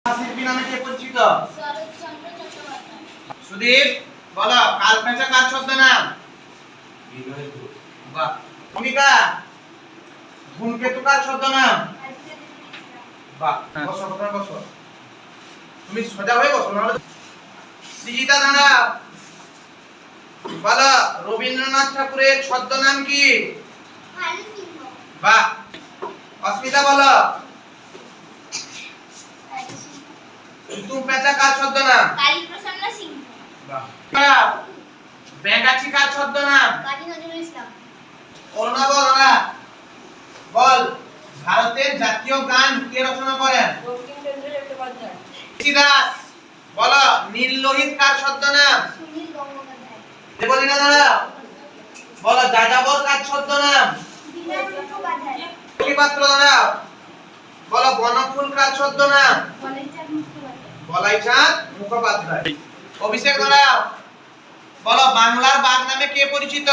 শিল্পী নামে কে পরিচিত? সুদীপ বলো, কালপেঁচা কার ছদ্মনাম? বাহ। ভূমিকা, ধূমকেতু কার ছদ্মনাম? বাহ, বসো তোমরা বসো। তুমি সোজা হয়ে বসো না। সৃজিতা দাঁড়াও। বলো, রবীন্দ্রনাথ ঠাকুরের ছদ্মনাম কি? বাহ। অস্মিতা বলো, তুম পেঁচা কার ছদ্মনাম? কালীপ্রসন্ন সিংহ। বাহ। ব্যাঙাচি কার ছদ্মনাম? কাজী নজরুল ইসলাম। অরুণা বল, ওরা বল, ভারতের জাতীয় গান কে রচনা করেন? বঙ্কিমচন্দ্র চট্টোপাধ্যায়। দাস বলো, নীল লোহিত কার ছদ্মনাম? সুনীল গঙ্গোপাধ্যায়। দেবলীনা দাঁড়াও। বলো, যাযাবর কার ছদ্মনাম? বিমান মুখোপাধ্যায়। পাত্র দাঁড়াও। বলো, বনফুল কার ছদ্মনাম? বলাইচাঁদ মুখোপাধ্যায়। বলাইচাঁদ মুখোপাধ্যায়। অভিষেক দাঁড়াও। বলো, বাংলার বাঘ নামে কে পরিচিত?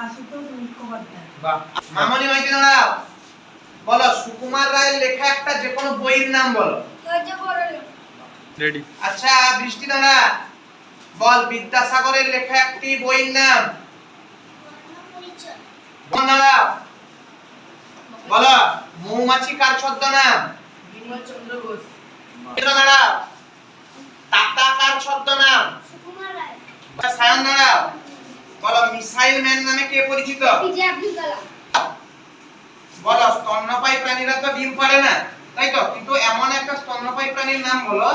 আশুতোষ মুখোপাধ্যায়। বাহ। মামনি মাইতি দাঁড়াও। বলো, সুকুমার রায়ের লেখা একটা যে কোনো বইয়ের নাম বলো। রেডি। আচ্ছা, বৃষ্টি দাঁড়া। বল, বিদ্যাসাগরের লেখা একটি বইয়ের নাম। দাঁড়াও। বলো, মৌমাছি কার ছদ্মনাম? বিমল চন্দ্র ঘোষ। দাঁড়াও। টাটা কার ছদ্মনাম? সুকুমার রায়। সায়ন দাঁড়াও। বলো, মিসাইল ম্যান নামে কে পরিচিত? পিজে আব্দুল কালাম। বলো, স্তন্যপায়ী প্রাণীরা তো ডিম পারে না, তাই তো? কিন্তু এমন একটা স্তন্যপায়ী প্রাণীর নাম বলো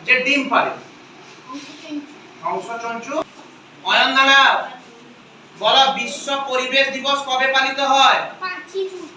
যে ডিম পারে। হংসচঞ্চু। অয়ন দাঁড়াও। বলো, বিশ্ব পরিবেশ দিবস কবে পালিত হয়? 5ই জুন।